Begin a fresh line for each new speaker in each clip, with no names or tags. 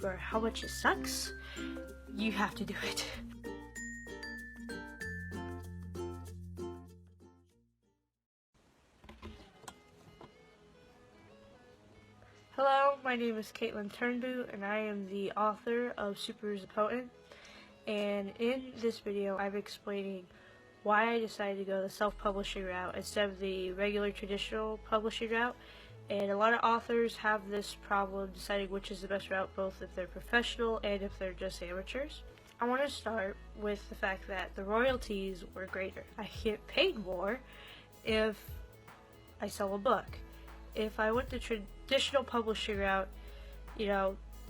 or how much it sucks, you have to do it. Hello, my name is Kaitlyn Turnboo, and I am the author of Superors the Potent. And in this video, I'm explaining why I decided to go the self-publishing route instead of the regular traditional publishing route. And a lot of authors have this problem deciding which is the best route, both if they're professional and if they're just amateurs. I want to start with the fact that the royalties were greater. I get paid more if I sell a book. If I went the traditional publishing route,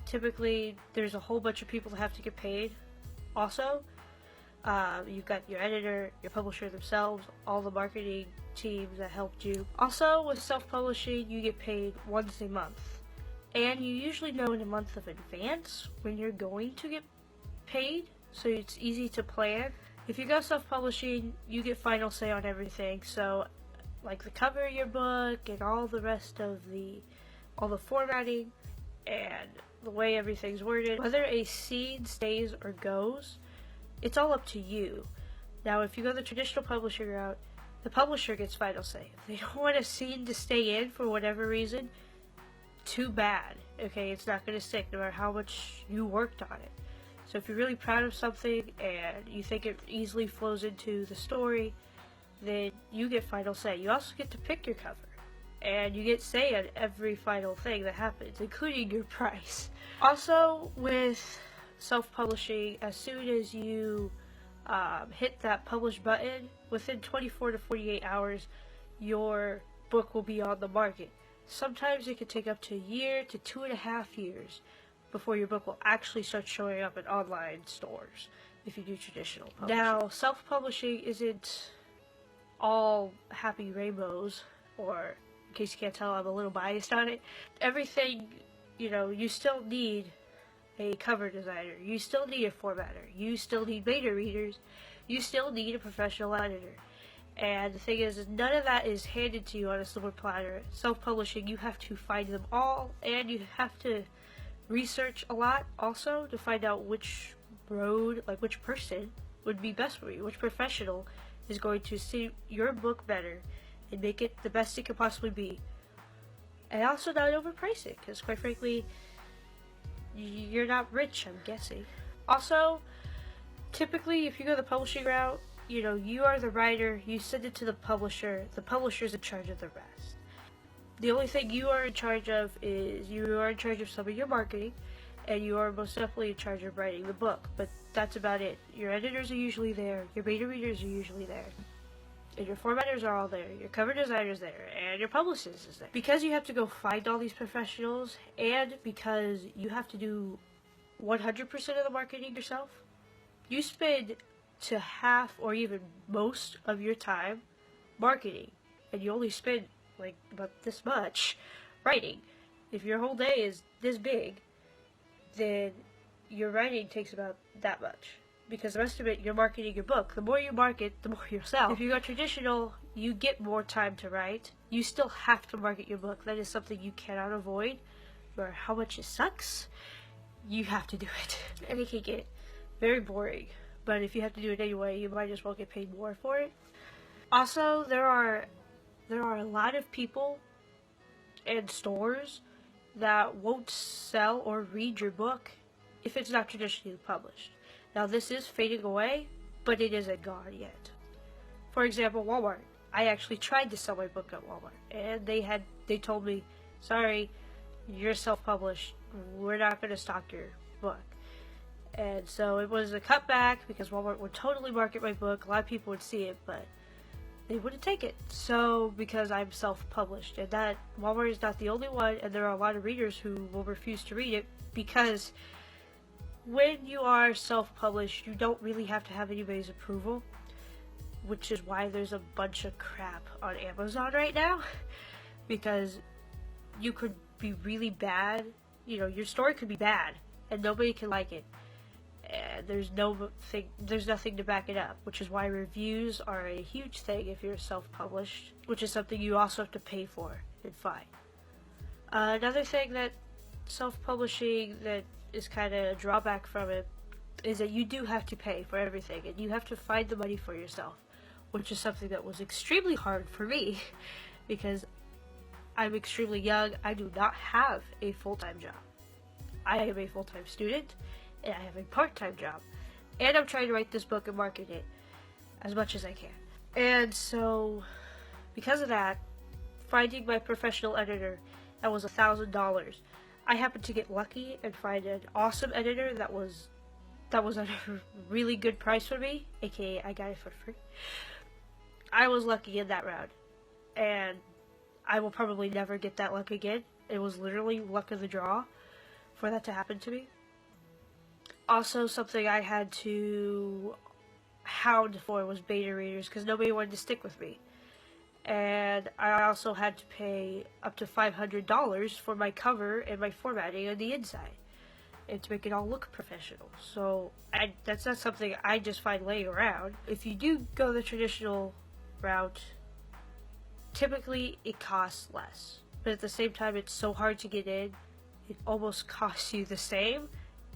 typically there's a whole bunch of people that have to get paid. Also, you've got your editor, your publisher themselves, all the marketing teams that helped you. Also, with self-publishing, you get paid once a month. And you usually know in a month of advance when you're going to get paid, so it's easy to plan. If you go self-publishing, you get final say on everything, so like the cover of your book and all the rest of all the formatting and the way everything's worded. Whether a scene stays or goes, it's all up to you. Now, if you go the traditional publishing route, the publisher gets final say. If they don't want a scene to stay in for whatever reason, too bad. Okay, it's not going to stick no matter how much you worked on it. So if you're really proud of something and you think it easily flows into the story, then you get final say. You also get to pick your cover, and you get say on every final thing that happens, including your price. Also, with self-publishing, as soon as you hit that publish button, within 24 to 48 hours, your book will be on the market. Sometimes it can take up to a year to 2.5 years before your book will actually start showing up in online stores if you do traditional publishing. Now, self-publishing isn't all happy rainbows, or in case you can't tell, I'm a little biased on it. Everything, you still need a cover designer, you still need a formatter, you still need beta readers, you still need a professional editor. And the thing is, none of that is handed to you on a silver platter. Self-publishing, you have to find them all, and you have to research a lot also to find out which road, like which person would be best for you, which professional is going to suit your book better and make it the best it could possibly be. And also not overprice it, because quite frankly, you're not rich, I'm guessing. Also, typically if you go the publishing route, you are the writer, you send it to the publisher's in charge of the rest. The only thing you are in charge of is you are in charge of some of your marketing, and you are most definitely in charge of writing the book, but that's about it. Your editors are usually there, your beta readers are usually there, and your formatters are all there, your cover designer's there, and your publicist is there. Because you have to go find all these professionals, and because you have to do 100% of the marketing yourself, you spend to half or even most of your time marketing, and you only spend like about this much writing. If your whole day is this big, then your writing takes about that much, because the rest of it, you're marketing your book. The more you market, the more you'll sell. If you go traditional, you get more time to write. You still have to market your book. That is something you cannot avoid. No matter how much it sucks, you have to do it. And it can get very boring, but if you have to do it anyway, you might as well get paid more for it. Also, there are a lot of people and stores that won't sell or read your book if it's not traditionally published. Now, this is fading away, but it isn't gone yet. For example, Walmart. I actually tried to sell my book at Walmart, and they told me, sorry, you're self-published, we're not going to stock your book. And so it was a cutback, because Walmart would totally market my book, a lot of people would see it, but they wouldn't take it. So, because I'm self-published, and that Walmart is not the only one, and there are a lot of readers who will refuse to read it, because when you are self-published, you don't really have to have anybody's approval, which is why there's a bunch of crap on Amazon right now, because you could be really bad, your story could be bad, and nobody can like it. And there's nothing to back it up, which is why reviews are a huge thing if you're self-published, which is something you also have to pay for and find. Another thing that self-publishing that is kind of a drawback from it is that you do have to pay for everything, and you have to find the money for yourself, which is something that was extremely hard for me because I'm extremely young. I do not have a full-time job. I am a full-time student, and I have a part-time job, and I'm trying to write this book and market it as much as I can. And so, because of that, finding my professional editor, that was $1,000. I happened to get lucky and find an awesome editor that was at a really good price for me, aka I got it for free. I was lucky in that round, and I will probably never get that luck again. It was literally luck of the draw for that to happen to me. Also, something I had to hound for was beta readers because nobody wanted to stick with me. And I also had to pay up to $500 for my cover and my formatting on the inside, and to make it all look professional. So that's not something I just find laying around. If you do go the traditional route, typically it costs less, but at the same time it's so hard to get in, it almost costs you the same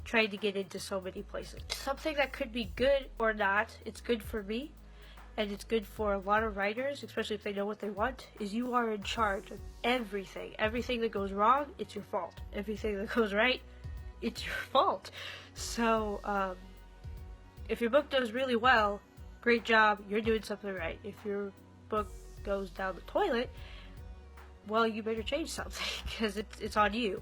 trying to get into so many places. Something that could be good or not, it's good for me, and it's good for a lot of writers, especially if they know what they want, is you are in charge of everything. Everything that goes wrong, it's your fault. Everything that goes right, it's your fault. So, if your book does really well, great job, you're doing something right. If your book goes down the toilet, well, you better change something, because it's on you.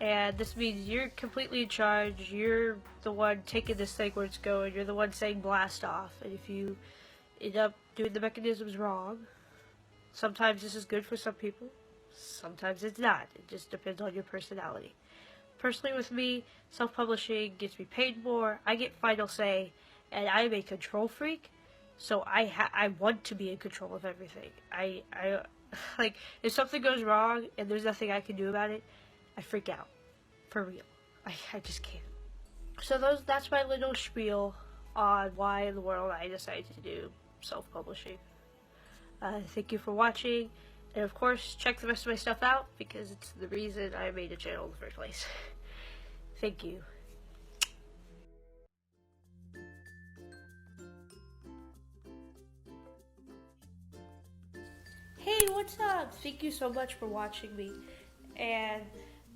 And this means you're completely in charge, you're the one taking this thing where it's going, you're the one saying blast off, and if you end up doing the mechanisms wrong, sometimes this is good for some people, sometimes it's not. It just depends on your personality. Personally with me, self-publishing gets me paid more, I get final say, and I'm a control freak, so I want to be in control of everything. I like, if something goes wrong and there's nothing I can do about it, I freak out. For real. I just can't. So that's my little spiel on why in the world I decided to do self-publishing. Thank you for watching, and of course check the rest of my stuff out because it's the reason I made a channel in the first place. Thank you. Hey, what's up? Thank you so much for watching me, and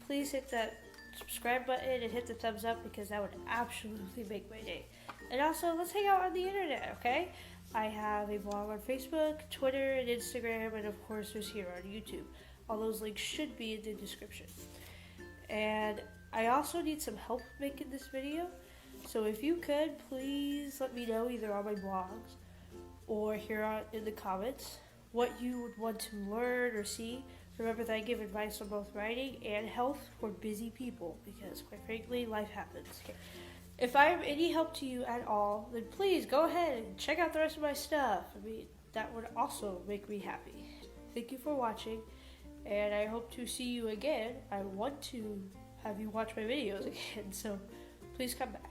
please hit that subscribe button and hit the thumbs up because that would absolutely make my day. And also, let's hang out on the internet, okay? I have a blog on Facebook, Twitter, and Instagram, and of course there's here on YouTube. All those links should be in the description. And I also need some help making this video, so if you could, please let me know either on my blogs or here in the comments what you would want to learn or see. Remember that I give advice on both writing and health for busy people because, quite frankly, life happens. Okay. If I am any help to you at all, then please go ahead and check out the rest of my stuff. I mean, that would also make me happy. Thank you for watching, and I hope to see you again. I want to have you watch my videos again, so please come back.